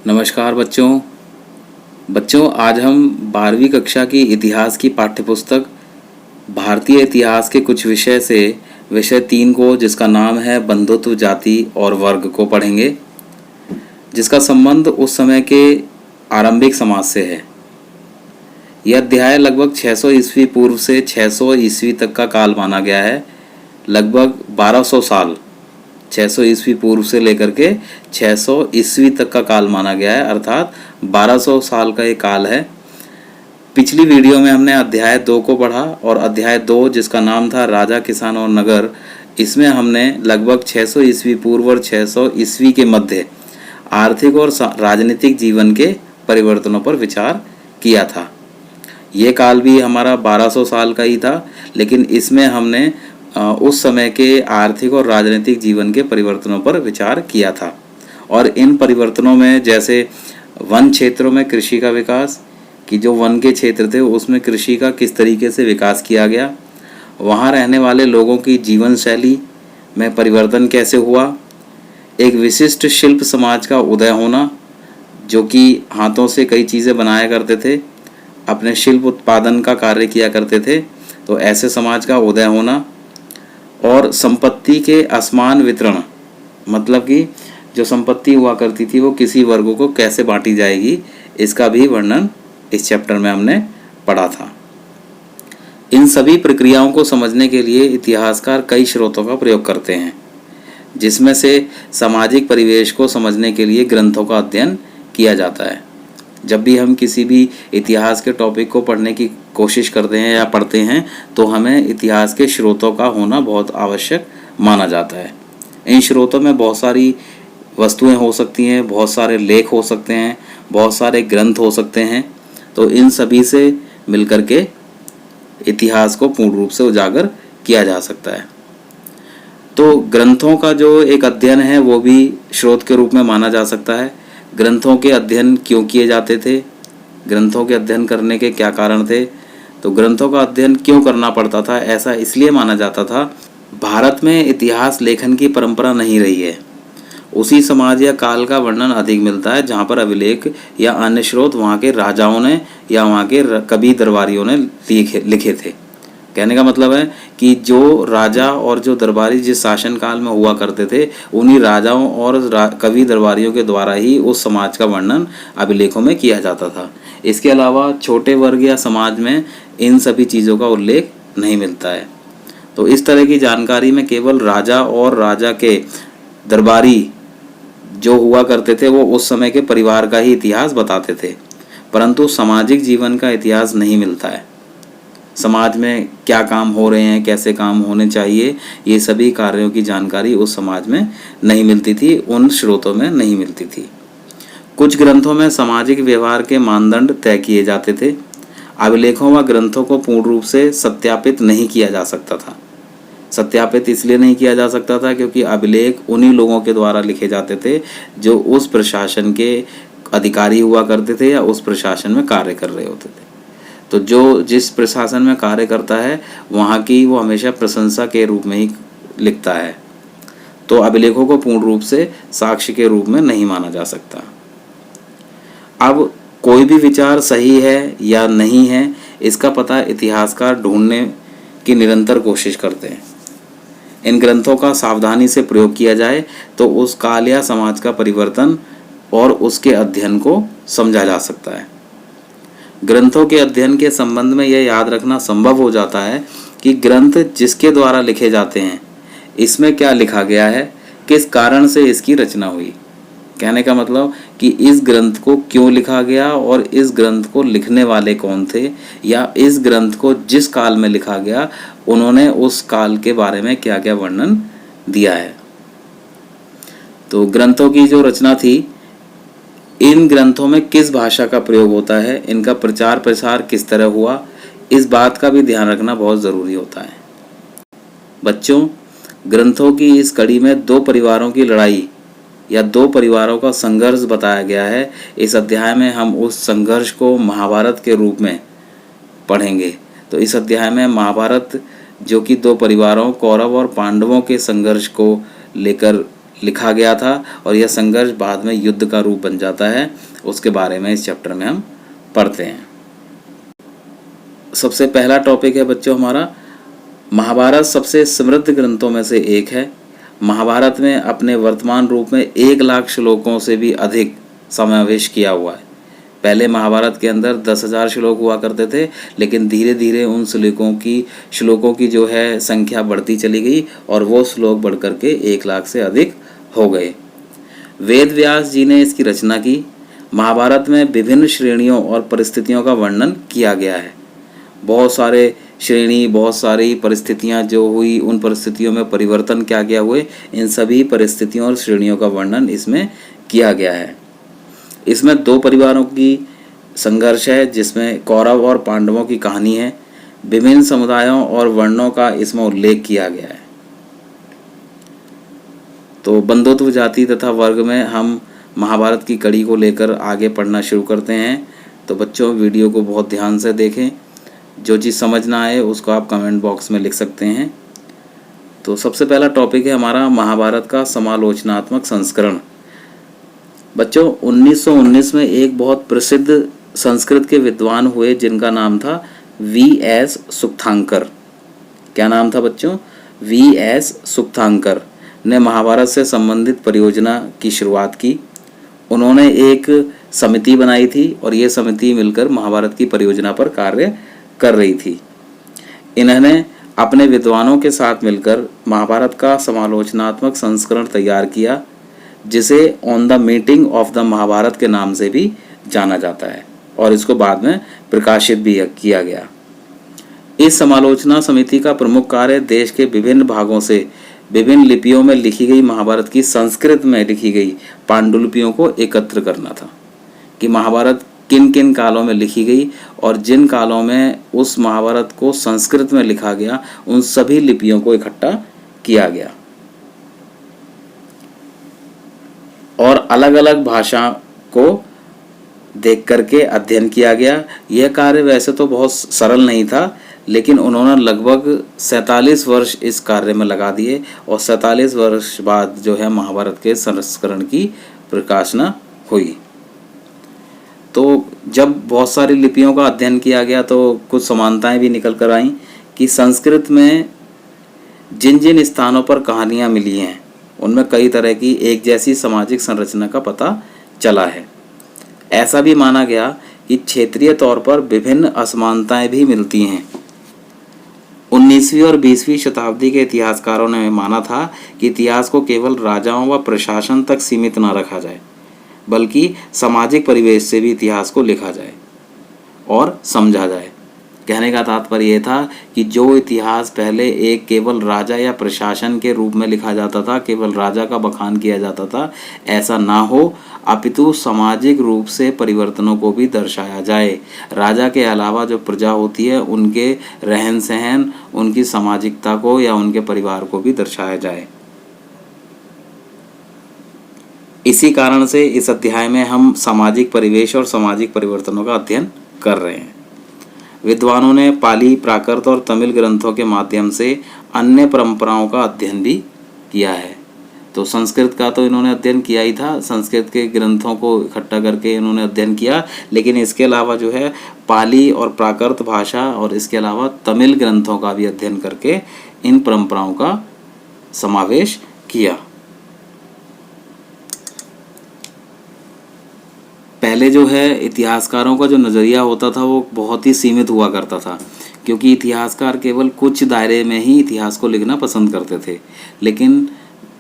नमस्कार बच्चों आज हम 12वीं कक्षा की इतिहास की पाठ्यपुस्तक भारतीय इतिहास के कुछ विषय से विषय 3 को, जिसका नाम है बंधुत्व, जाति और वर्ग को पढ़ेंगे, जिसका संबंध उस समय के आरंभिक समाज से है। यह अध्याय लगभग 600 ईस्वी पूर्व से 600 ईस्वी तक का काल माना गया है। लगभग 1200 साल, 600 ईस्वी पूर्व से लेकर के 600 ईस्वी तक का काल माना गया है, अर्थात 1200 साल का ये काल है। पिछली वीडियो में हमने अध्याय 2 को पढ़ा और अध्याय 2, जिसका नाम था राजा, किसान और नगर, इसमें हमने लगभग 600 ईस्वी पूर्व और 600 ईस्वी के मध्य आर्थिक और राजनीतिक जीवन के परिवर्तनों पर विचार किया था। ये काल भी हमारा 1200 साल का ही था, लेकिन इसमें हमने उस समय के आर्थिक और राजनीतिक जीवन के परिवर्तनों पर विचार किया था। और इन परिवर्तनों में जैसे वन क्षेत्रों में कृषि का विकास, कि जो वन के क्षेत्र थे उसमें कृषि का किस तरीके से विकास किया गया, वहाँ रहने वाले लोगों की जीवन शैली में परिवर्तन कैसे हुआ, एक विशिष्ट शिल्प समाज का उदय होना, जो कि हाथों से कई चीज़ें बनाया करते थे, अपने शिल्प उत्पादन का कार्य किया करते थे, तो ऐसे समाज का उदय होना, और संपत्ति के असमान वितरण, मतलब कि जो संपत्ति हुआ करती थी वो किसी वर्ग को कैसे बांटी जाएगी, इसका भी वर्णन इस चैप्टर में हमने पढ़ा था। इन सभी प्रक्रियाओं को समझने के लिए इतिहासकार कई स्रोतों का प्रयोग करते हैं, जिसमें से सामाजिक परिवेश को समझने के लिए ग्रंथों का अध्ययन किया जाता है। जब भी हम किसी भी इतिहास के टॉपिक को पढ़ने की कोशिश करते हैं या पढ़ते हैं, तो हमें इतिहास के स्रोतों का होना बहुत आवश्यक माना जाता है। इन स्रोतों में बहुत सारी वस्तुएं हो सकती हैं, बहुत सारे लेख हो सकते हैं, बहुत सारे ग्रंथ हो सकते हैं, तो इन सभी से मिलकर के इतिहास को पूर्ण रूप से उजागर किया जा सकता है। तो ग्रंथों का जो एक अध्ययन है वो भी स्रोत के रूप में माना जा सकता है। ग्रंथों के अध्ययन क्यों किए जाते थे, ग्रंथों के अध्ययन करने के क्या कारण थे, तो ग्रंथों का अध्ययन क्यों करना पड़ता था, ऐसा इसलिए माना जाता था, भारत में इतिहास लेखन की परंपरा नहीं रही है। उसी समाज या काल का वर्णन अधिक मिलता है जहाँ पर अभिलेख या अन्य स्रोत वहाँ के राजाओं ने या वहाँ के कवि दरबारियों ने लिखे थे। कहने का मतलब है कि जो राजा और जो दरबारी जिस शासन काल में हुआ करते थे, उन्हीं राजाओं और कवि दरबारियों के द्वारा ही उस समाज का वर्णन अभिलेखों में किया जाता था। इसके अलावा छोटे वर्ग या समाज में इन सभी चीज़ों का उल्लेख नहीं मिलता है। तो इस तरह की जानकारी में केवल राजा और राजा के दरबारी जो हुआ करते थे वो उस समय के परिवार का ही इतिहास बताते थे, परंतु सामाजिक जीवन का इतिहास नहीं मिलता है। समाज में क्या काम हो रहे हैं, कैसे काम होने चाहिए, ये सभी कार्यों की जानकारी उस समाज में नहीं मिलती थी, उन स्रोतों में नहीं मिलती थी। कुछ ग्रंथों में सामाजिक व्यवहार के मानदंड तय किए जाते थे। अभिलेखों व ग्रंथों को पूर्ण रूप से सत्यापित नहीं किया जा सकता था। सत्यापित इसलिए नहीं किया जा सकता था क्योंकि अभिलेख उन्हीं लोगों के द्वारा लिखे जाते थे जो उस प्रशासन के अधिकारी हुआ करते थे या उस प्रशासन में कार्य कर रहे होते थे। तो जो जिस प्रशासन में कार्य करता है वहाँ की वो हमेशा प्रशंसा के रूप में ही लिखता है, तो अभिलेखों को पूर्ण रूप से साक्ष्य के रूप में नहीं माना जा सकता। अब कोई भी विचार सही है या नहीं है, इसका पता इतिहासकार ढूंढने की निरंतर कोशिश करते हैं। इन ग्रंथों का सावधानी से प्रयोग किया जाए तो उस काल या समाज का परिवर्तन और उसके अध्ययन को समझा जा सकता है। ग्रंथों के अध्ययन के संबंध में यह याद रखना संभव हो जाता है कि ग्रंथ जिसके द्वारा लिखे जाते हैं, इसमें क्या लिखा गया है, किस कारण से इसकी रचना हुई। कहने का मतलब कि इस ग्रंथ को क्यों लिखा गया और इस ग्रंथ को लिखने वाले कौन थे, या इस ग्रंथ को जिस काल में लिखा गया उन्होंने उस काल के बारे में क्या क्या वर्णन दिया है। तो ग्रंथों की जो रचना थी, इन ग्रंथों में किस भाषा का प्रयोग होता है, इनका प्रचार प्रसार किस तरह हुआ, इस बात का भी ध्यान रखना बहुत ज़रूरी होता है। बच्चों, ग्रंथों की इस कड़ी में दो परिवारों की लड़ाई या दो परिवारों का संघर्ष बताया गया है। इस अध्याय में हम उस संघर्ष को महाभारत के रूप में पढ़ेंगे। तो इस अध्याय में महाभारत, जो कि दो परिवारों कौरव और पांडवों के संघर्ष को लेकर लिखा गया था और यह संघर्ष बाद में युद्ध का रूप बन जाता है, उसके बारे में इस चैप्टर में हम पढ़ते हैं। सबसे पहला टॉपिक है बच्चों हमारा, महाभारत सबसे समृद्ध ग्रंथों में से एक है। महाभारत में अपने वर्तमान रूप में 1,00,000 श्लोकों से भी अधिक समावेश किया हुआ है। पहले महाभारत के अंदर 10,000 श्लोक हुआ करते थे, लेकिन धीरे धीरे उन श्लोकों की जो है संख्या बढ़ती चली गई और वो श्लोक बढ़ करके 1,00,000 से अधिक हो गए। वेद व्यास जी ने इसकी रचना की। महाभारत में विभिन्न श्रेणियों और परिस्थितियों का वर्णन किया गया है। बहुत सारे श्रेणी, बहुत सारी परिस्थितियां जो हुई, उन परिस्थितियों में परिवर्तन क्या क्या हुए, इन सभी परिस्थितियों और श्रेणियों का वर्णन इसमें किया गया है। इसमें 2 परिवारों की संघर्ष है, जिसमें कौरव और पांडवों की कहानी है। विभिन्न समुदायों और वर्णों का इसमें उल्लेख किया गया है। तो बंधुत्व, जाति तथा वर्ग में हम महाभारत की कड़ी को लेकर आगे पढ़ना शुरू करते हैं। तो बच्चों वीडियो को बहुत ध्यान से देखें, जो चीज़ समझ ना आए उसको आप कमेंट बॉक्स में लिख सकते हैं। तो सबसे पहला टॉपिक है हमारा महाभारत का समालोचनात्मक संस्करण। बच्चों 1919 में एक बहुत प्रसिद्ध संस्कृत के विद्वान हुए जिनका नाम था V.S. सुक्थांकर। क्या नाम था बच्चों? V.S. सुक्थांकर ने महाभारत से संबंधित परियोजना की शुरुआत की। उन्होंने एक समिति बनाई थी और ये समिति मिलकर महाभारत की परियोजना पर कार्य कर रही थी। इन्होंने अपने विद्वानों के साथ मिलकर महाभारत का समालोचनात्मक संस्करण तैयार किया, जिसे on the meeting of the Mahabharat के नाम से भी जाना जाता है और इसको बाद में प्रकाशित भी किया गया। इस समालोचना समिति का प्रमुख कार्य देश के विभिन्न भागों से विभिन्न लिपियों में लिखी गई महाभारत की संस्कृत में लिखी गई पांडुलिपियों को एकत्र करना था कि महाभारत किन किन कालों में लिखी गई और जिन कालों में उस महाभारत को संस्कृत में लिखा गया उन सभी लिपियों को इकट्ठा किया गया और अलग अलग भाषा को देख करके अध्ययन किया गया। यह कार्य वैसे तो बहुत सरल नहीं था, लेकिन उन्होंने लगभग 47 वर्ष इस कार्य में लगा दिए और 47 वर्ष बाद जो है महाभारत के संस्करण की प्रकाशना हुई। तो जब बहुत सारी लिपियों का अध्ययन किया गया तो कुछ समानताएं भी निकल कर आईं कि संस्कृत में जिन जिन स्थानों पर कहानियां मिली हैं उनमें कई तरह की एक जैसी सामाजिक संरचना का पता चला है। ऐसा भी माना गया कि क्षेत्रीय तौर पर विभिन्न असमानताएं भी मिलती हैं। 19वीं और 20वीं शताब्दी के इतिहासकारों ने माना था कि इतिहास को केवल राजाओं व प्रशासन तक सीमित न रखा जाए, बल्कि सामाजिक परिवेश से भी इतिहास को लिखा जाए और समझा जाए। कहने का तात्पर्य यह था कि जो इतिहास पहले एक केवल राजा या प्रशासन के रूप में लिखा जाता था, केवल राजा का बखान किया जाता था, ऐसा ना हो, अपितु सामाजिक रूप से परिवर्तनों को भी दर्शाया जाए। राजा के अलावा जो प्रजा होती है उनके रहन सहन, उनकी सामाजिकता को या उनके परिवार को भी दर्शाया जाए। इसी कारण से इस अध्याय में हम सामाजिक परिवेश और सामाजिक परिवर्तनों का अध्ययन कर रहे हैं। विद्वानों ने पाली, प्राकृत और तमिल ग्रंथों के माध्यम से अन्य परंपराओं का अध्ययन भी किया है। तो संस्कृत का तो इन्होंने अध्ययन किया ही था, संस्कृत के ग्रंथों को इकट्ठा करके इन्होंने अध्ययन किया, लेकिन इसके अलावा जो है पाली और प्राकृत भाषा और इसके अलावा तमिल ग्रंथों का भी अध्ययन करके इन परंपराओं का समावेश किया। पहले जो है इतिहासकारों का जो नज़रिया होता था वो बहुत ही सीमित हुआ करता था, क्योंकि इतिहासकार केवल कुछ दायरे में ही इतिहास को लिखना पसंद करते थे। लेकिन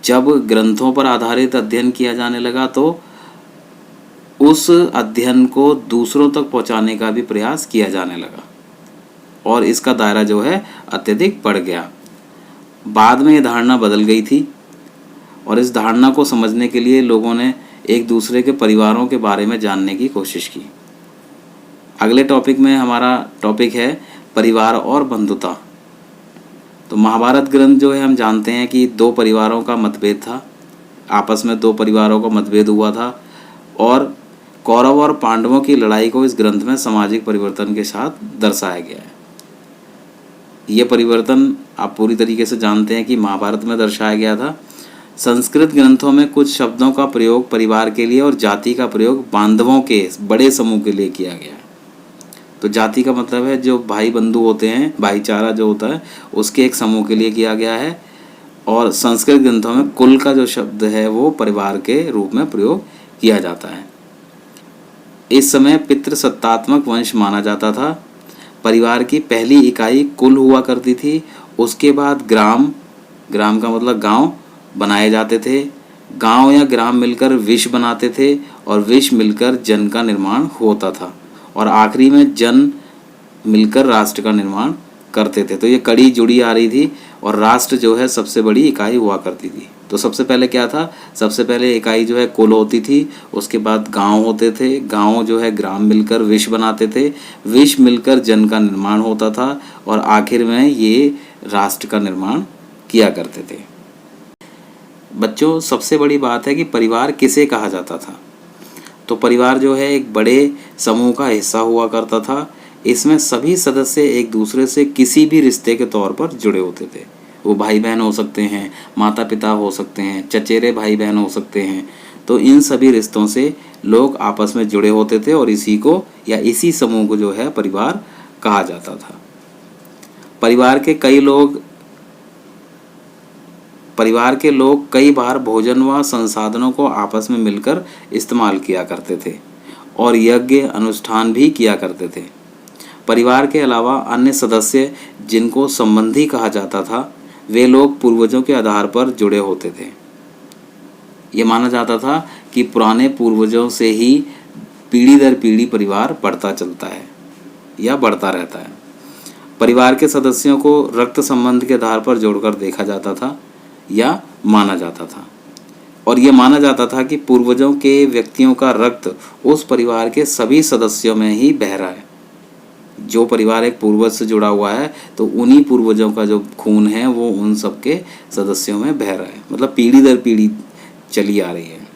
जब ग्रंथों पर आधारित अध्ययन किया जाने लगा तो उस अध्ययन को दूसरों तक पहुंचाने का भी प्रयास किया जाने लगा और इसका दायरा जो है अत्यधिक बढ़ गया। बाद में ये धारणा बदल गई थी और इस धारणा को समझने के लिए लोगों ने एक दूसरे के परिवारों के बारे में जानने की कोशिश की। अगले टॉपिक में हमारा टॉपिक है परिवार और बंधुता। तो महाभारत ग्रंथ जो है हम जानते हैं कि 2 परिवारों का मतभेद था, आपस में 2 परिवारों का मतभेद हुआ था और कौरव और पांडवों की लड़ाई को इस ग्रंथ में सामाजिक परिवर्तन के साथ दर्शाया गया है। ये परिवर्तन आप पूरी तरीके से जानते हैं कि महाभारत में दर्शाया गया था। संस्कृत ग्रंथों में कुछ शब्दों का प्रयोग परिवार के लिए और जाति का प्रयोग बांधवों के बड़े समूह के लिए किया गया है। तो जाति का मतलब है जो भाई बंधु होते हैं, भाईचारा जो होता है उसके एक समूह के लिए किया गया है। और संस्कृत ग्रंथों में कुल का जो शब्द है वो परिवार के रूप में प्रयोग किया जाता है। इस समय पितृसत्तात्मक वंश माना जाता था। परिवार की पहली इकाई कुल हुआ करती थी। उसके बाद ग्राम, ग्राम का मतलब गांव बनाए जाते थे। गांव या ग्राम मिलकर विश्व बनाते थे और विश्व मिलकर जन का निर्माण होता था। और आखिरी में जन मिलकर राष्ट्र का निर्माण करते थे। तो ये कड़ी जुड़ी आ रही थी और राष्ट्र जो है सबसे बड़ी इकाई हुआ करती थी। तो सबसे पहले क्या था, सबसे पहले इकाई जो है कुल होती थी, उसके बाद गांव होते थे, गांव जो है ग्राम मिलकर विश्व बनाते थे, विश्व मिलकर जन का निर्माण होता था और आखिर में ये राष्ट्र का निर्माण किया करते थे। बच्चों, सबसे बड़ी बात है कि परिवार किसे कहा जाता था। तो परिवार जो है एक बड़े समूह का हिस्सा हुआ करता था। इसमें सभी सदस्य एक दूसरे से किसी भी रिश्ते के तौर पर जुड़े होते थे। वो भाई बहन हो सकते हैं, माता पिता हो सकते हैं, चचेरे भाई बहन हो सकते हैं। तो इन सभी रिश्तों से लोग आपस में जुड़े होते थे और इसी को या इसी समूह को जो है परिवार कहा जाता था। परिवार के लोग कई बार भोजन व संसाधनों को आपस में मिलकर इस्तेमाल किया करते थे और यज्ञ अनुष्ठान भी किया करते थे। परिवार के अलावा अन्य सदस्य जिनको संबंधी कहा जाता था वे लोग पूर्वजों के आधार पर जुड़े होते थे। ये माना जाता था कि पुराने पूर्वजों से ही पीढ़ी दर पीढ़ी परिवार बढ़ता चलता है या बढ़ता रहता है। परिवार के सदस्यों को रक्त संबंध के आधार पर जोड़कर देखा जाता था या माना जाता था। और यह माना जाता था कि पूर्वजों के व्यक्तियों का रक्त उस परिवार के सभी सदस्यों में ही बह रहा है। जो परिवार एक पूर्वज से जुड़ा हुआ है तो उन्हीं पूर्वजों का जो खून है वो उन सबके सदस्यों में बह रहा है, मतलब पीढ़ी दर पीढ़ी चली आ रही है।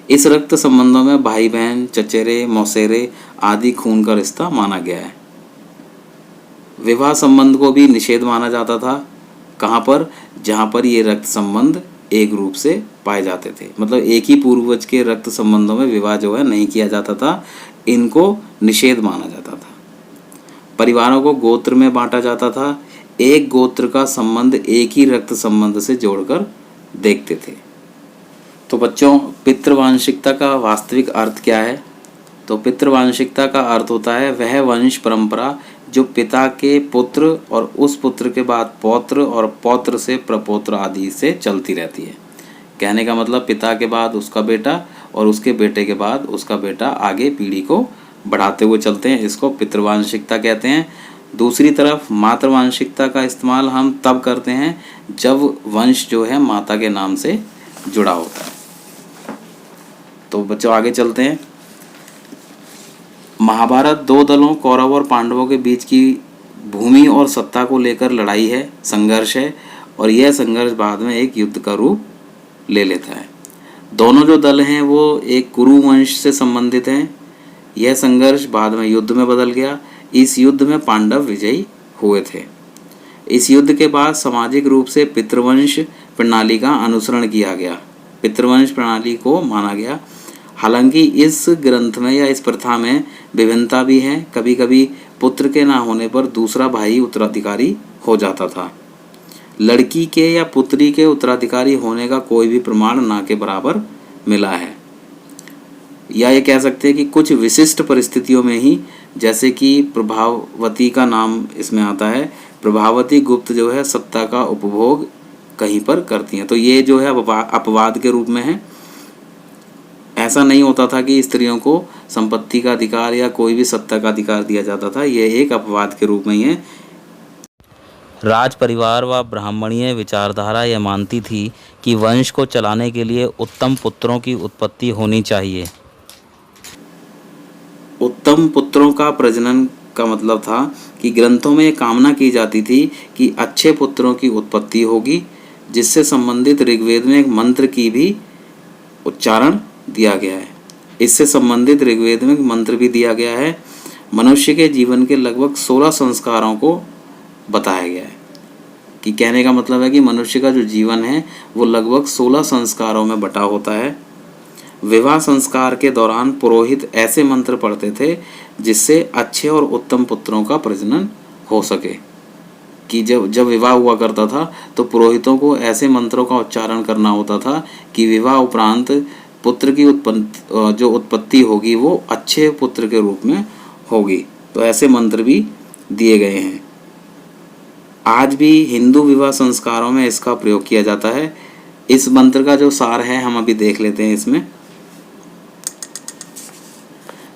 इस रक्त संबंधों में भाई बहन, चचेरे, मौसेरे आदि खून का रिश्ता माना गया है। विवाह संबंध को भी निषेध माना जाता था। कहाँ पर? जहाँ पर ये रक्त संबंध एक रूप से पाए जाते थे, मतलब एक ही पूर्वज के रक्त संबंधों में विवाह जो है नहीं किया जाता था। इनको निषेध माना जाता था। परिवारों को गोत्र में बांटा जाता था। एक गोत्र का संबंध एक ही रक्त संबंध से जोड़कर देखते थे। तो बच्चों, पितृवांशिकता का वास्तविक अर्थ क्या है? तो पितृवांशिकता का अर्थ होता है वह वंश परंपरा जो पिता के पुत्र और उस पुत्र के बाद पौत्र और पौत्र से प्रपौत्र आदि से चलती रहती है। कहने का मतलब पिता के बाद उसका बेटा और उसके बेटे के बाद उसका बेटा आगे पीढ़ी को बढ़ाते हुए चलते हैं। इसको पितृवांशिकता कहते हैं। दूसरी तरफ मातृवांशिकता का इस्तेमाल हम तब करते हैं जब वंश जो है माता के नाम से जुड़ा होता है। तो बच्चों आगे चलते हैं। महाभारत दो दलों कौरव और पांडवों के बीच की भूमि और सत्ता को लेकर लड़ाई है, संघर्ष है और यह संघर्ष बाद में एक युद्ध का रूप ले लेता है। दोनों जो दल हैं वो एक कुरु वंश से संबंधित हैं। यह संघर्ष बाद में युद्ध में बदल गया। इस युद्ध में पांडव विजयी हुए थे। इस युद्ध के बाद सामाजिक रूप से पितृवंश प्रणाली का अनुसरण किया गया, पितृवंश प्रणाली को माना गया। हालांकि इस ग्रंथ में या इस प्रथा में विभिन्नता भी है। कभी कभी पुत्र के ना होने पर दूसरा भाई उत्तराधिकारी हो जाता था। लड़की के या पुत्री के उत्तराधिकारी होने का कोई भी प्रमाण ना के बराबर मिला है। या ये कह सकते हैं कि कुछ विशिष्ट परिस्थितियों में ही, जैसे कि प्रभावती का नाम इसमें आता है, प्रभावती गुप्त जो है सत्ता का उपभोग कहीं पर करती हैं। तो ये जो है अपवाद के रूप में है। ऐसा नहीं होता था कि स्त्रियों को संपत्ति का अधिकार या कोई भी सत्ता का अधिकार दिया जाता था। यह एक अपवाद के रूप में ही है। राज परिवार व ब्राह्मणीय विचारधारा यह मानती थी कि वंश को चलाने के लिए उत्तम पुत्रों की उत्पत्ति होनी चाहिए। उत्तम पुत्रों का प्रजनन का मतलब था कि ग्रंथों में कामना की जाती थी कि अच्छे पुत्रों की उत्पत्ति होगी, जिससे संबंधित ऋग्वेद में एक मंत्र की भी उच्चारण दिया गया है। इससे संबंधित ऋग्वेद में मंत्र भी दिया गया है। मनुष्य के जीवन के लगभग 16 संस्कारों को बताया गया है। कि कहने का मतलब है कि मनुष्य का जो जीवन है वो लगभग 16 संस्कारों में बटा होता है। विवाह संस्कार के दौरान पुरोहित ऐसे मंत्र पढ़ते थे जिससे अच्छे और उत्तम पुत्रों का प्रजनन हो सके। कि जब जब विवाह हुआ करता था तो पुरोहितों को ऐसे मंत्रों का उच्चारण करना होता था कि विवाह उपरांत पुत्र की उत्पत्ति होगी वो अच्छे पुत्र के रूप में होगी। तो ऐसे मंत्र भी दिए गए हैं। आज भी हिंदू विवाह संस्कारों में इसका प्रयोग किया जाता है। इस मंत्र का जो सार है हम अभी देख लेते हैं इसमें।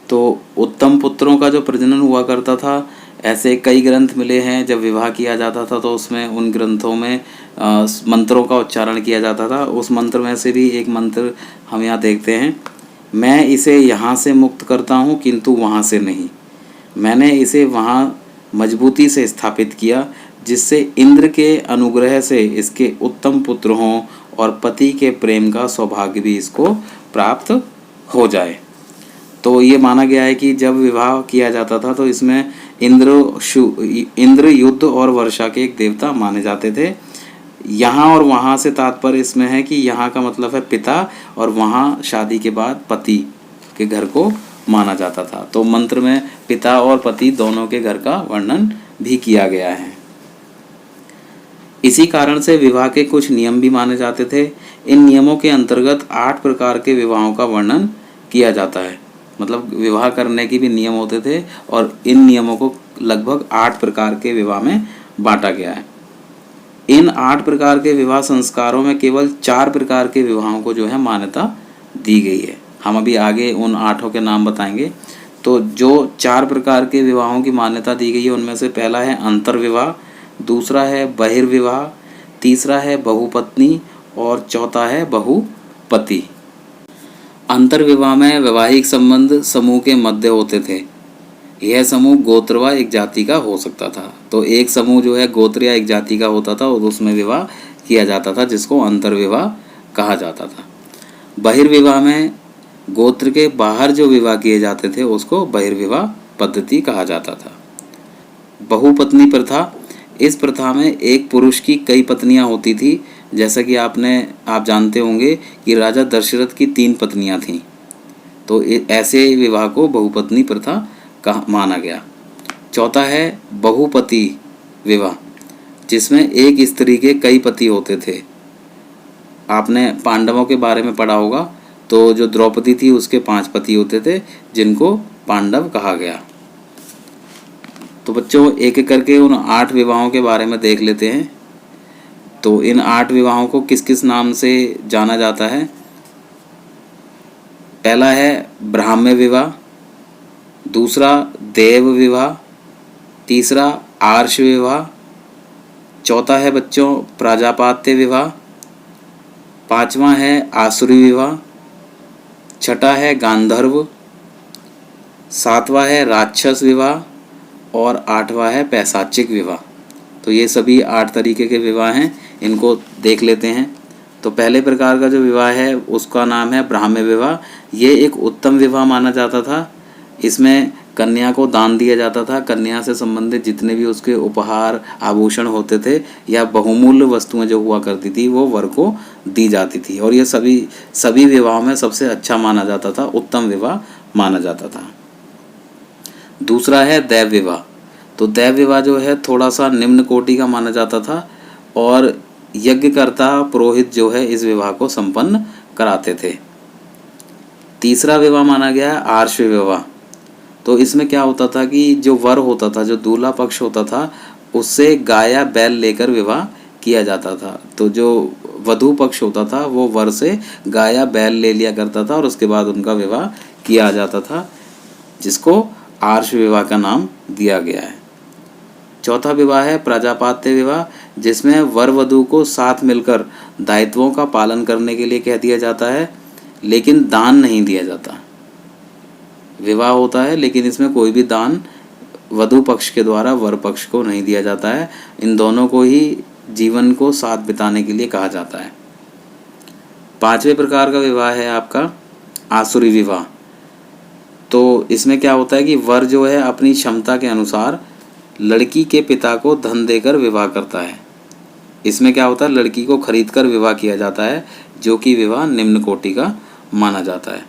तो उत्तम पुत्रों का जो प्रजनन हुआ करता था, ऐसे कई ग्रंथ मिले हैं। जब विवाह किया जाता था तो उसमें उन ग्रंथों में मंत्रों का उच्चारण किया जाता था। उस मंत्र में से भी एक मंत्र हम यहाँ देखते हैं। मैं इसे यहाँ से मुक्त करता हूँ किंतु वहाँ से नहीं। मैंने इसे वहाँ मजबूती से स्थापित किया जिससे इंद्र के अनुग्रह से इसके उत्तम पुत्र हों और पति के प्रेम का सौभाग्य भी इसको प्राप्त हो जाए। तो ये माना गया है कि जब विवाह किया जाता था तो इसमें इंद्र युद्ध और वर्षा के एक देवता माने जाते थे। यहाँ और वहाँ से तात्पर्य इसमें है कि यहाँ का मतलब है पिता और वहाँ शादी के बाद पति के घर को माना जाता था। तो मंत्र में पिता और पति दोनों के घर का वर्णन भी किया गया है। इसी कारण से विवाह के कुछ नियम भी माने जाते थे। इन नियमों के अंतर्गत 8 प्रकार के विवाहों का वर्णन किया जाता है। मतलब विवाह करने के भी नियम होते थे और इन नियमों को लगभग 8 प्रकार के विवाह में बांटा गया है। इन 8 प्रकार के विवाह संस्कारों में केवल 4 प्रकार के विवाहों को जो है मान्यता दी गई है। हम अभी आगे उन 8 के नाम बताएंगे। तो जो 4 प्रकार के विवाहों की मान्यता दी गई है उनमें से पहला है अंतर्विवाह, दूसरा है बहिर्विवाह, तीसरा है बहुपत्नी और चौथा है बहुपति। अंतर्विवाह में वैवाहिक संबंध समूह के मध्य होते थे। यह समूह गोत्र व एक जाति का हो सकता था। तो एक समूह जो है गोत्र या एक जाति का होता था और उसमें विवाह किया जाता था जिसको अंतर्विवाह कहा जाता था। बहिर्विवाह में गोत्र के बाहर जो विवाह किए जाते थे उसको बहिर्विवाह पद्धति कहा जाता था। बहुपत्नी प्रथा, इस प्रथा में एक पुरुष की कई पत्नियां होती थी। जैसा कि आप जानते होंगे कि राजा दशरथ की 3 पत्नियां थीं। तो ऐसे विवाह को बहुपत्नी प्रथा का माना गया। चौथा है बहुपति विवाह, जिसमें एक स्त्री के कई पति होते थे। आपने पांडवों के बारे में पढ़ा होगा। तो जो द्रौपदी थी उसके 5 पति होते थे जिनको पांडव कहा गया। तो बच्चों एक एक करके उन 8 विवाहों के बारे में देख लेते हैं। तो इन 8 विवाहों को किस किस नाम से जाना जाता है। पहला है ब्राह्म्य विवाह, दूसरा देव विवाह, तीसरा आर्ष विवाह, चौथा है बच्चों प्राजापत्य विवाह, 5वां है आसुरी विवाह, छठा है गांधर्व, 7वां है राक्षस विवाह और 8वां है पैशाचिक विवाह। तो ये सभी 8 तरीके के विवाह हैं, इनको देख लेते हैं। तो पहले प्रकार का जो विवाह है उसका नाम है ब्राह्म्य विवाह। ये एक उत्तम विवाह माना जाता था। इसमें कन्या को दान दिया जाता था। कन्या से संबंधित जितने भी उसके उपहार आभूषण होते थे या बहुमूल्य वस्तुएं जो हुआ करती थी वो वर को दी जाती थी। और ये सभी विवाहों में सबसे अच्छा माना जाता था, उत्तम विवाह माना जाता था। दूसरा है दैव विवाह। तो दैव विवाह जो है थोड़ा सा निम्न कोटि का माना जाता था और यज्ञकर्ता पुरोहित जो है इस विवाह को संपन्न कराते थे। तीसरा विवाह माना गया आर्ष विवाह। तो इसमें क्या होता था कि जो वर होता था, जो दूल्हा पक्ष होता था, उससे गाय या बैल लेकर विवाह किया जाता था। तो जो वधू पक्ष होता था वो वर से गाय या बैल ले लिया करता था और उसके बाद उनका विवाह किया जाता था, जिसको आर्ष विवाह का नाम दिया गया है। चौथा विवाह है प्राजापत्य विवाह, जिसमें वर वधू को साथ मिलकर दायित्वों का पालन करने के लिए कह दिया जाता है, लेकिन दान नहीं दिया जाता। विवाह होता है लेकिन इसमें कोई भी दान वधू पक्ष के द्वारा वर पक्ष को नहीं दिया जाता है। इन दोनों को ही जीवन को साथ बिताने के लिए कहा जाता है। 5वें प्रकार का विवाह है आपका आसुरी विवाह। तो इसमें क्या होता है कि वर जो है अपनी क्षमता के अनुसार लड़की के पिता को धन देकर विवाह करता है। इसमें क्या होता है, लड़की को खरीद कर विवाह किया जाता है, जो कि विवाह निम्न कोटि का माना जाता है।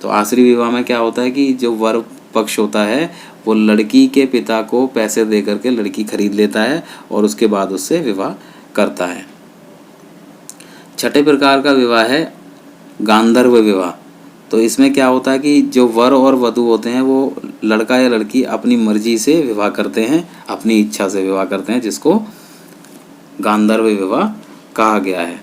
तो आश्रय विवाह में क्या होता है कि जो वर पक्ष होता है वो लड़की के पिता को पैसे दे करके लड़की खरीद लेता है और उसके बाद उससे विवाह करता है। छठे प्रकार का विवाह है गांधर्व विवाह। तो इसमें क्या होता है कि जो वर और वधू होते हैं वो लड़का या लड़की अपनी मर्जी से विवाह करते हैं, अपनी इच्छा से विवाह करते हैं, जिसको गांधर्व विवाह कहा गया है।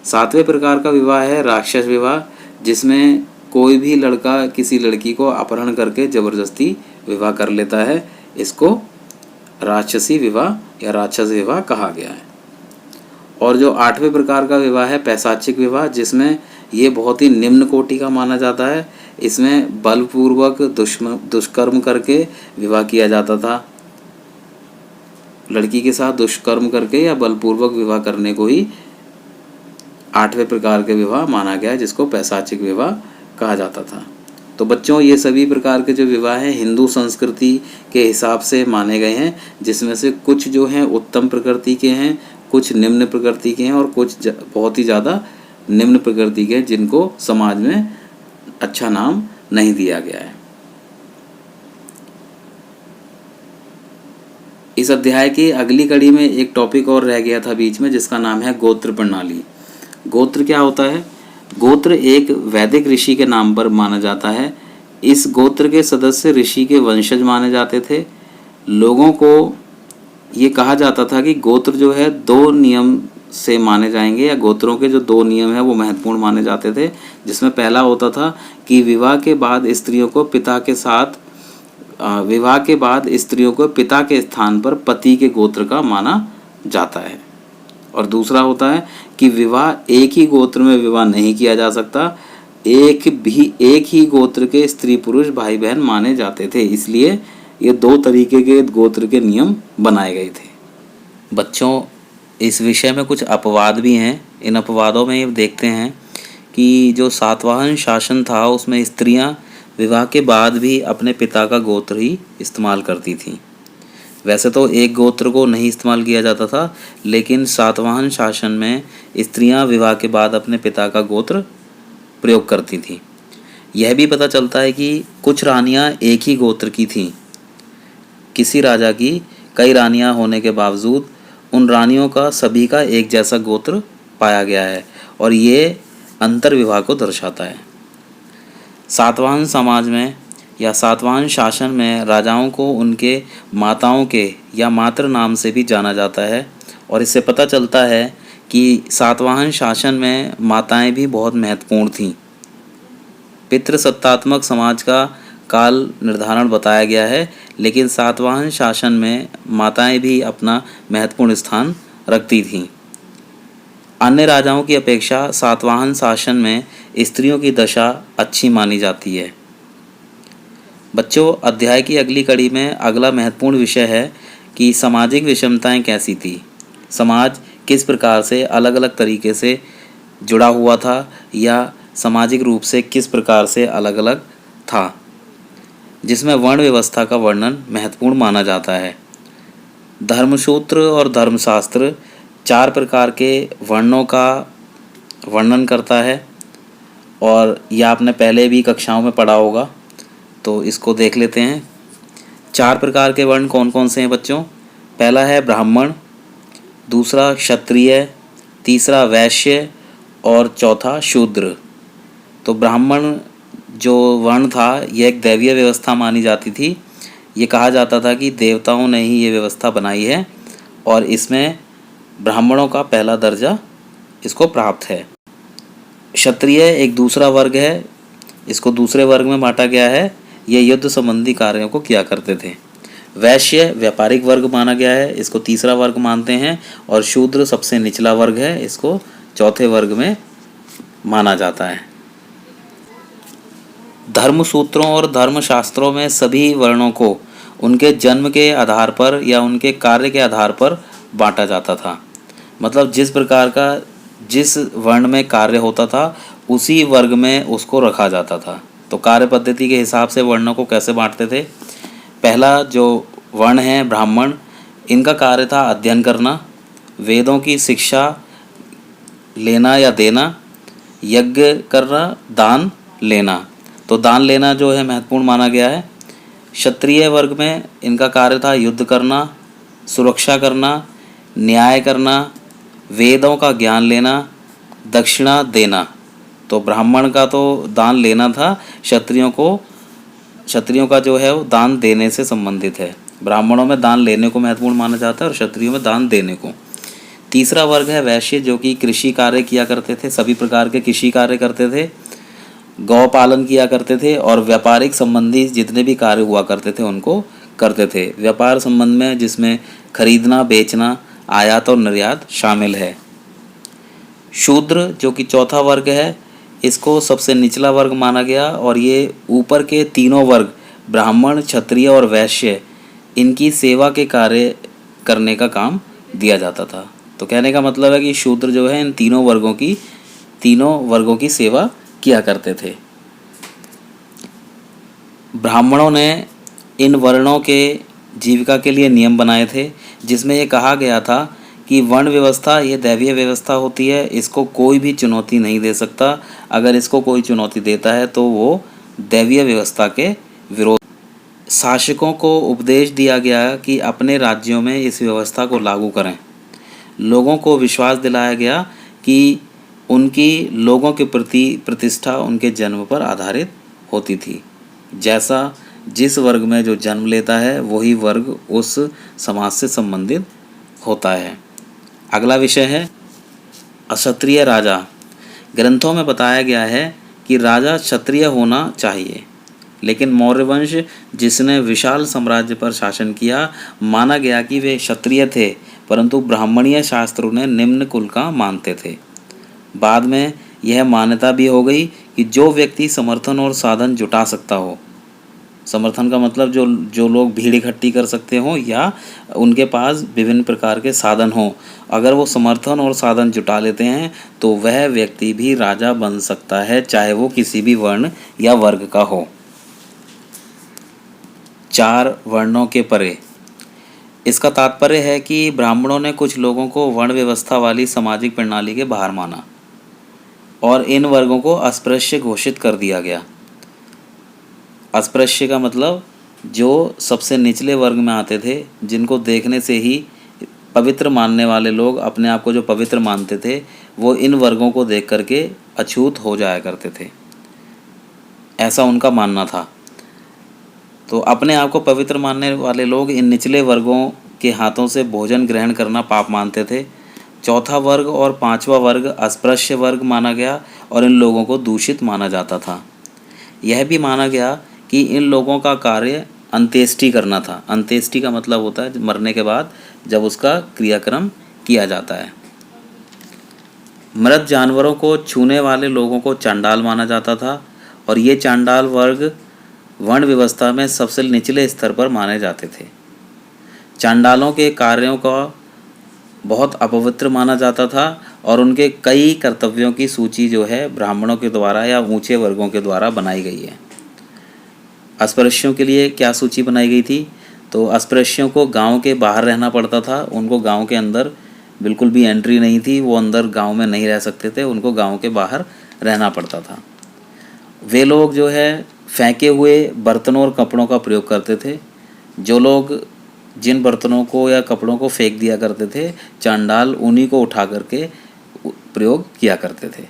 सातवें प्रकार का विवाह है राक्षस विवाह, जिसमें कोई भी लड़का किसी लड़की को अपहरण करके जबरदस्ती विवाह कर लेता है। इसको राक्षसी विवाह या राक्षस विवाह कहा गया है। और जो आठवें प्रकार का विवाह है पैशाचिक विवाह, जिसमें ये बहुत ही निम्न कोटि का माना जाता है। इसमें बलपूर्वक दुष्कर्म करके विवाह किया जाता था। लड़की के साथ दुष्कर्म करके या बलपूर्वक विवाह करने को ही आठवें प्रकार के विवाह माना गया है, जिसको पैशाचिक विवाह कहा जाता था। तो बच्चों, ये सभी प्रकार के जो विवाह हैं हिंदू संस्कृति के हिसाब से माने गए हैं, जिसमें से कुछ जो हैं उत्तम प्रकृति के हैं, कुछ निम्न प्रकृति के हैं और कुछ बहुत ही ज़्यादा निम्न प्रकृति के हैं, जिनको समाज में अच्छा नाम नहीं दिया गया है। इस अध्याय की अगली कड़ी में एक टॉपिक और रह गया था बीच में, जिसका नाम है गोत्र प्रणाली। गोत्र क्या होता है? गोत्र एक वैदिक ऋषि के नाम पर माना जाता है। इस गोत्र के सदस्य ऋषि के वंशज माने जाते थे। लोगों को ये कहा जाता था कि गोत्र जो है दो नियम से माने जाएंगे, या गोत्रों के जो दो नियम हैं वो महत्वपूर्ण माने जाते थे। जिसमें पहला होता था कि विवाह के बाद स्त्रियों को पिता के स्थान पर पति के गोत्र का माना जाता है। और दूसरा होता है कि विवाह एक ही गोत्र में विवाह नहीं किया जा सकता, एक ही गोत्र के स्त्री पुरुष भाई बहन माने जाते थे। इसलिए ये दो तरीके के गोत्र के नियम बनाए गए थे। बच्चों, इस विषय में कुछ अपवाद भी हैं। इन अपवादों में ये देखते हैं कि जो सातवाहन शासन था उसमें स्त्रियां विवाह के बाद भी अपने पिता का गोत्र ही इस्तेमाल करती थीं। वैसे तो एक गोत्र को नहीं इस्तेमाल किया जाता था, लेकिन सातवाहन शासन में स्त्रियां विवाह के बाद अपने पिता का गोत्र प्रयोग करती थीं। यह भी पता चलता है कि कुछ रानियां एक ही गोत्र की थीं। किसी राजा की कई रानियां होने के बावजूद उन रानियों का सभी का एक जैसा गोत्र पाया गया है, और ये अंतर विवाह को दर्शाता है। सातवाहन समाज में या सातवाहन शासन में राजाओं को उनके माताओं के या मातृ नाम से भी जाना जाता है, और इससे पता चलता है कि सातवाहन शासन में माताएं भी बहुत महत्वपूर्ण थीं। पितृसत्तात्मक समाज का काल निर्धारण बताया गया है, लेकिन सातवाहन शासन में माताएं भी अपना महत्वपूर्ण स्थान रखती थीं। अन्य राजाओं की अपेक्षा सातवाहन शासन में स्त्रियों की दशा अच्छी मानी जाती है। बच्चों, अध्याय की अगली कड़ी में अगला महत्वपूर्ण विषय है कि सामाजिक विषमताएं कैसी थी। समाज किस प्रकार से अलग अलग तरीके से जुड़ा हुआ था, या सामाजिक रूप से किस प्रकार से अलग अलग था, जिसमें वर्ण व्यवस्था का वर्णन महत्वपूर्ण माना जाता है। धर्मसूत्र और धर्मशास्त्र 4 प्रकार के वर्णों का वर्णन करता है, और यह आपने पहले भी कक्षाओं में पढ़ा होगा, तो इसको देख लेते हैं। 4 प्रकार के वर्ण कौन कौन से हैं बच्चों? पहला है ब्राह्मण, दूसरा क्षत्रिय, तीसरा वैश्य और चौथा शूद्र। तो ब्राह्मण जो वर्ण था यह एक दैवीय व्यवस्था मानी जाती थी। ये कहा जाता था कि देवताओं ने ही ये व्यवस्था बनाई है, और इसमें ब्राह्मणों का पहला दर्जा इसको प्राप्त है। क्षत्रिय एक दूसरा वर्ग है, इसको दूसरे वर्ग में बांटा गया है। ये युद्ध संबंधी कार्यों को किया करते थे। वैश्य व्यापारिक वर्ग माना गया है, इसको तीसरा वर्ग मानते हैं। और शूद्र सबसे निचला वर्ग है, इसको चौथे वर्ग में माना जाता है। धर्मसूत्रों और धर्मशास्त्रों में सभी वर्णों को उनके जन्म के आधार पर या उनके कार्य के आधार पर बांटा जाता था। मतलब जिस वर्ण में कार्य होता था उसी वर्ग में उसको रखा जाता था। तो कार्य पद्धति के हिसाब से वर्णों को कैसे बांटते थे? पहला जो वर्ण है ब्राह्मण, इनका कार्य था अध्ययन करना, वेदों की शिक्षा लेना या देना, यज्ञ करना, दान लेना। तो दान लेना जो है महत्वपूर्ण माना गया है। क्षत्रिय वर्ग में इनका कार्य था युद्ध करना, सुरक्षा करना, न्याय करना, वेदों का ज्ञान लेना, दक्षिणा देना। तो ब्राह्मण का तो दान लेना था, क्षत्रियों का जो है वो दान देने से संबंधित है। ब्राह्मणों में दान लेने को महत्वपूर्ण माना जाता है और क्षत्रियों में दान देने को। तीसरा वर्ग है वैश्य, जो कि कृषि कार्य किया करते थे, सभी प्रकार के कृषि कार्य करते थे, गौ पालन किया करते थे और व्यापारिक संबंधी जितने भी कार्य हुआ करते थे उनको करते थे। व्यापार संबंध में जिसमें खरीदना, बेचना, आयात और निर्यात शामिल है। शूद्र जो कि चौथा वर्ग है, इसको सबसे निचला वर्ग माना गया और ये ऊपर के तीनों वर्ग ब्राह्मण, क्षत्रिय और वैश्य, इनकी सेवा के कार्य करने का काम दिया जाता था। तो कहने का मतलब है कि शूद्र जो है इन तीनों वर्गों की सेवा किया करते थे। ब्राह्मणों ने इन वर्णों के जीविका के लिए नियम बनाए थे, जिसमें ये कहा गया था कि वर्ण व्यवस्था ये दैवीय व्यवस्था होती है, इसको कोई भी चुनौती नहीं दे सकता। अगर इसको कोई चुनौती देता है तो वो दैवीय व्यवस्था के विरोध। शासकों को उपदेश दिया गया कि अपने राज्यों में इस व्यवस्था को लागू करें। लोगों को विश्वास दिलाया गया कि उनकी लोगों के प्रति प्रतिष्ठा उनके जन्म पर आधारित होती थी। जैसा जिस वर्ग में जो जन्म लेता है वही वर्ग उस समाज से संबंधित होता है। अगला विषय है अक्षत्रिय राजा। ग्रंथों में बताया गया है कि राजा क्षत्रिय होना चाहिए, लेकिन मौर्य वंश जिसने विशाल साम्राज्य पर शासन किया, माना गया कि वे क्षत्रिय थे, परंतु ब्राह्मणीय शास्त्रों ने निम्न कुल का मानते थे। बाद में यह मान्यता भी हो गई कि जो व्यक्ति समर्थन और साधन जुटा सकता हो, समर्थन का मतलब जो लोग भीड़ इकट्ठी कर सकते हो या उनके पास विभिन्न प्रकार के साधन हो, अगर वो समर्थन और साधन जुटा लेते हैं तो वह व्यक्ति भी राजा बन सकता है, चाहे वो किसी भी वर्ण या वर्ग का हो। 4 वर्णों के परे। इसका तात्पर्य है कि ब्राह्मणों ने कुछ लोगों को वर्ण व्यवस्था वाली सामाजिक प्रणाली के बाहर माना और इन वर्गों को अस्पृश्य घोषित कर दिया गया। अस्पृश्य का मतलब जो सबसे निचले वर्ग में आते थे, जिनको देखने से ही पवित्र मानने वाले लोग अपने आप को जो पवित्र मानते थे, वो इन वर्गों को देख करके अछूत हो जाया करते थे, ऐसा उनका मानना था। तो अपने आप को पवित्र मानने वाले लोग इन निचले वर्गों के हाथों से भोजन ग्रहण करना पाप मानते थे। चौथा वर्ग और 5वां वर्ग अस्पृश्य वर्ग माना गया और इन लोगों को दूषित माना जाता था। यह भी माना गया कि इन लोगों का कार्य अंत्येष्टि करना था। अंत्येष्टि का मतलब होता है मरने के बाद जब उसका क्रियाक्रम किया जाता है। मृत जानवरों को छूने वाले लोगों को चांडाल माना जाता था और ये चांडाल वर्ग वर्ण व्यवस्था में सबसे निचले स्तर पर माने जाते थे। चांडालों के कार्यों का बहुत अपवित्र माना जाता था और उनके कई कर्तव्यों की सूची जो है ब्राह्मणों के द्वारा या ऊंचे वर्गों के द्वारा बनाई गई है। अस्पृश्यों के लिए क्या सूची बनाई गई थी? तो अस्पृश्यों को गांव के बाहर रहना पड़ता था, उनको गांव के अंदर बिल्कुल भी एंट्री नहीं थी, वो अंदर गांव में नहीं रह सकते थे, उनको गांव के बाहर रहना पड़ता था। वे लोग जो है फेंके हुए बर्तनों और कपड़ों का प्रयोग करते थे। जो लोग जिन बर्तनों को या कपड़ों को फेंक दिया करते थे, चांडाल उन्हीं को उठा करके प्रयोग किया करते थे।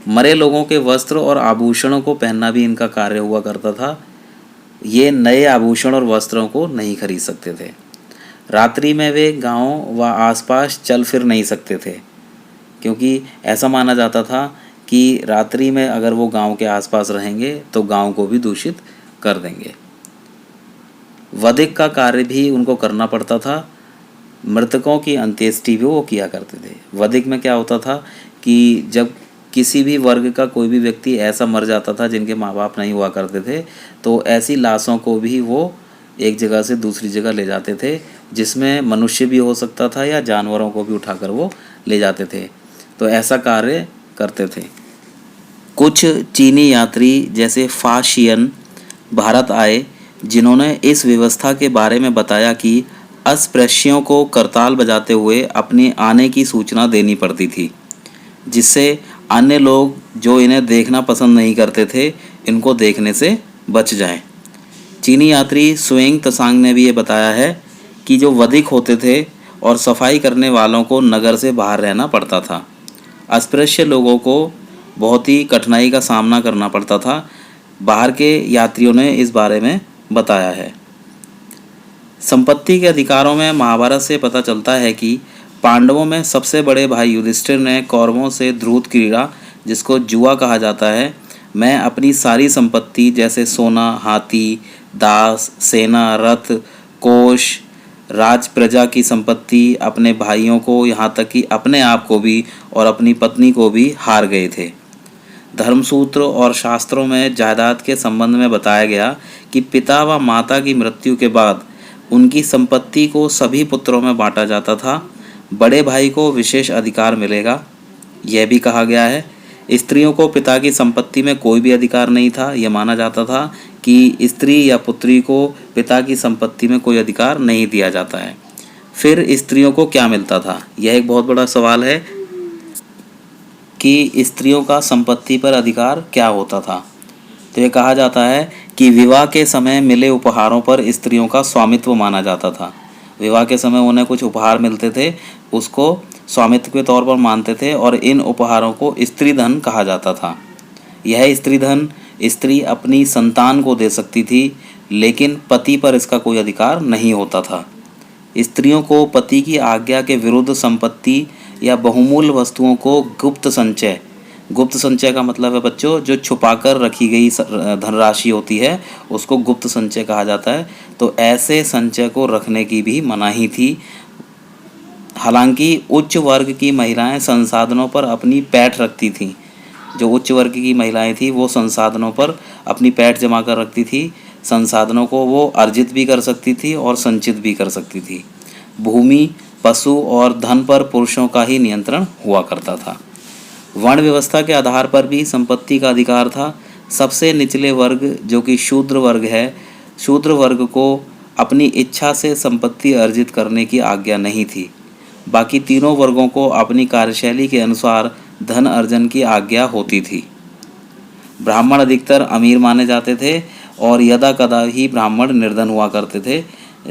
मरे लोगों के वस्त्र और आभूषणों को पहनना भी इनका कार्य हुआ करता था। ये नए आभूषण और वस्त्रों को नहीं खरीद सकते थे। रात्रि में वे गांव व आसपास चल फिर नहीं सकते थे, क्योंकि ऐसा माना जाता था कि रात्रि में अगर वो गांव के आसपास रहेंगे तो गांव को भी दूषित कर देंगे। वधिक का कार्य भी उनको करना पड़ता था। मृतकों की अंत्येष्टि भी वो किया करते थे। वधिक में क्या होता था कि जब किसी भी वर्ग का कोई भी व्यक्ति ऐसा मर जाता था जिनके माँ बाप नहीं हुआ करते थे, तो ऐसी लाशों को भी वो एक जगह से दूसरी जगह ले जाते थे, जिसमें मनुष्य भी हो सकता था या जानवरों को भी उठाकर वो ले जाते थे। तो ऐसा कार्य करते थे। कुछ चीनी यात्री जैसे फाशियन भारत आए, जिन्होंने इस व्यवस्था के बारे में बताया कि अस्पृश्यों को करताल बजाते हुए अपने आने की सूचना देनी पड़ती थी, जिससे अन्य लोग जो इन्हें देखना पसंद नहीं करते थे इनको देखने से बच जाएं। चीनी यात्री सुएंग त्सांग ने भी ये बताया है कि जो वधिक होते थे और सफाई करने वालों को नगर से बाहर रहना पड़ता था। अस्पृश्य लोगों को बहुत ही कठिनाई का सामना करना पड़ता था। बाहर के यात्रियों ने इस बारे में बताया है। संपत्ति के अधिकारों में महाभारत से पता चलता है कि पांडवों में सबसे बड़े भाई युधिष्ठिर ने कौरवों से ध्रुत क्रीड़ा, जिसको जुआ कहा जाता है, मैं अपनी सारी संपत्ति जैसे सोना, हाथी, दास, सेना, रथ, कोष, राज प्रजा की संपत्ति, अपने भाइयों को, यहाँ तक कि अपने आप को भी और अपनी पत्नी को भी हार गए थे। धर्मसूत्र और शास्त्रों में जायदाद के संबंध में बताया गया कि पिता व माता की मृत्यु के बाद उनकी संपत्ति को सभी पुत्रों में बांटा जाता था। बड़े भाई को विशेष अधिकार मिलेगा, यह भी कहा गया है। स्त्रियों को पिता की संपत्ति में कोई भी अधिकार नहीं था। यह माना जाता था कि स्त्री या पुत्री को पिता की संपत्ति में कोई अधिकार नहीं दिया जाता है। फिर स्त्रियों को क्या मिलता था, यह एक बहुत बड़ा सवाल है कि स्त्रियों का संपत्ति पर अधिकार क्या होता था। तो ये कहा जाता है कि विवाह के समय मिले उपहारों पर स्त्रियों का स्वामित्व माना जाता था। विवाह के समय उन्हें कुछ उपहार मिलते थे, उसको स्वामित्व के तौर पर मानते थे और इन उपहारों को स्त्री धन कहा जाता था। यह स्त्री धन स्त्री अपनी संतान को दे सकती थी, लेकिन पति पर इसका कोई अधिकार नहीं होता था। स्त्रियों को पति की आज्ञा के विरुद्ध संपत्ति या बहुमूल्य वस्तुओं को गुप्त संचय का मतलब है बच्चों, जो छुपाकर रखी गई धनराशि होती है उसको गुप्त संचय कहा जाता है। तो ऐसे संचय को रखने की भी मनाही थी। हालांकि उच्च वर्ग की महिलाएं संसाधनों पर अपनी पैठ रखती थीं। जो उच्च वर्ग की महिलाएं थी वो संसाधनों पर अपनी पैठ जमा कर रखती थी। संसाधनों को वो अर्जित भी कर सकती थी और संचित भी कर सकती थी। भूमि, पशु और धन पर पुरुषों का ही नियंत्रण हुआ करता था। वर्ण व्यवस्था के आधार पर भी संपत्ति का अधिकार था। सबसे निचले वर्ग जो कि शूद्र वर्ग है, शूद्र वर्ग को अपनी इच्छा से संपत्ति अर्जित करने की आज्ञा नहीं थी। बाकी तीनों वर्गों को अपनी कार्यशैली के अनुसार धन अर्जन की आज्ञा होती थी। ब्राह्मण अधिकतर अमीर माने जाते थे और यदा कदा ही ब्राह्मण निर्धन हुआ करते थे।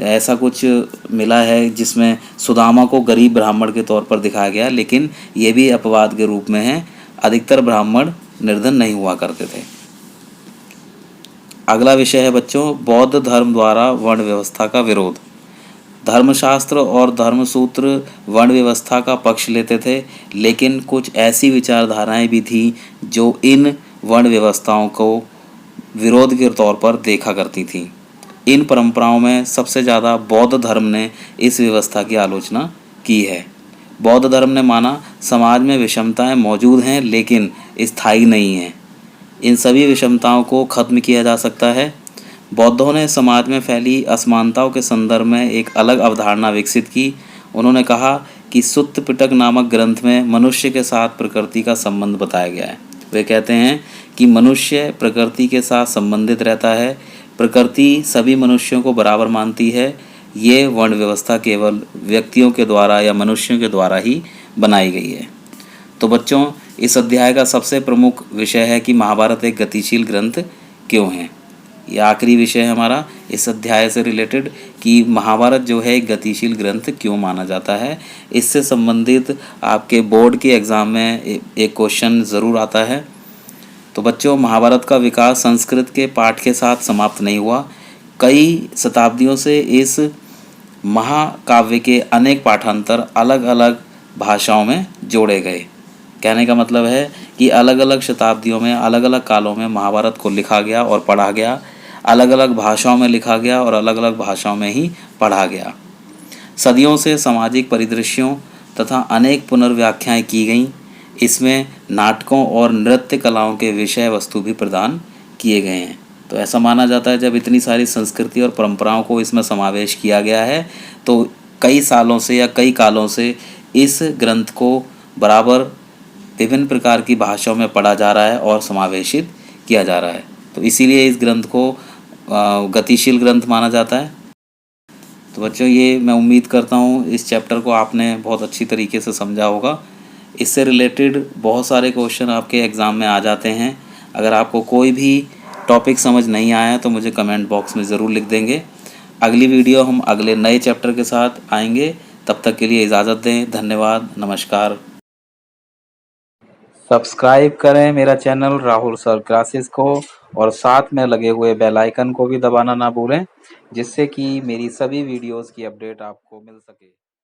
ऐसा कुछ मिला है जिसमें सुदामा को गरीब ब्राह्मण के तौर पर दिखाया गया, लेकिन ये भी अपवाद के रूप में है। अधिकतर ब्राह्मण निर्धन नहीं हुआ करते थे। अगला विषय है बच्चों, बौद्ध धर्म द्वारा वर्ण व्यवस्था का विरोध। धर्मशास्त्र और धर्मसूत्र वर्ण व्यवस्था का पक्ष लेते थे, लेकिन कुछ ऐसी विचारधाराएं भी थीं जो इन वर्ण व्यवस्थाओं को विरोध के तौर पर देखा करती थीं। इन परंपराओं में सबसे ज़्यादा बौद्ध धर्म ने इस व्यवस्था की आलोचना की है। बौद्ध धर्म ने माना समाज में विषमताएं मौजूद हैं लेकिन स्थायी नहीं हैं। इन सभी विषमताओं को खत्म किया जा सकता है। बौद्धों ने समाज में फैली असमानताओं के संदर्भ में एक अलग अवधारणा विकसित की। उन्होंने कहा कि सुत्त पिटक नामक ग्रंथ में मनुष्य के साथ प्रकृति का संबंध बताया गया है। वे कहते हैं कि मनुष्य प्रकृति के साथ संबंधित रहता है, प्रकृति सभी मनुष्यों को बराबर मानती है। ये वर्ण व्यवस्था केवल व्यक्तियों के द्वारा या मनुष्यों के द्वारा ही बनाई गई है। तो बच्चों, इस अध्याय का सबसे प्रमुख विषय है कि महाभारत एक गतिशील ग्रंथ क्यों है। यह आखिरी विषय है हमारा इस अध्याय से रिलेटेड कि महाभारत जो है एक गतिशील ग्रंथ क्यों माना जाता है। इससे संबंधित आपके बोर्ड के एग्ज़ाम में एक क्वेश्चन ज़रूर आता है। तो बच्चों, महाभारत का विकास संस्कृत के पाठ के साथ समाप्त नहीं हुआ। कई शताब्दियों से इस महाकाव्य के अनेक पाठांतर अलग अलग भाषाओं में जोड़े गए। कहने का मतलब है कि अलग अलग शताब्दियों में अलग अलग कालों में महाभारत को लिखा गया और पढ़ा गया। अलग अलग भाषाओं में लिखा गया और अलग अलग भाषाओं में ही पढ़ा गया। सदियों से सामाजिक परिदृश्यों तथा अनेक पुनर्व्याख्याएं की गईं। इसमें नाटकों और नृत्य कलाओं के विषय वस्तु भी प्रदान किए गए हैं। तो ऐसा माना जाता है जब इतनी सारी संस्कृति और परंपराओं को इसमें समावेश किया गया है तो कई सालों से या कई कालों से इस ग्रंथ को बराबर विभिन्न प्रकार की भाषाओं में पढ़ा जा रहा है और समावेशित किया जा रहा है। तो इसीलिए इस ग्रंथ को गतिशील ग्रंथ माना जाता है। तो बच्चों ये मैं उम्मीद करता हूँ इस चैप्टर को आपने बहुत अच्छी तरीके से समझा होगा। इससे रिलेटेड बहुत सारे क्वेश्चन आपके एग्ज़ाम में आ जाते हैं। अगर आपको कोई भी टॉपिक समझ नहीं आया तो मुझे कमेंट बॉक्स में ज़रूर लिख देंगे। अगली वीडियो हम अगले नए चैप्टर के साथ आएंगे। तब तक के लिए इजाज़त दें। धन्यवाद। नमस्कार। सब्सक्राइब करें मेरा चैनल राहुल सर क्लासेस को और साथ में लगे हुए बेल आइकन को भी दबाना ना भूलें, जिससे कि मेरी सभी वीडियोस की अपडेट आपको मिल सके।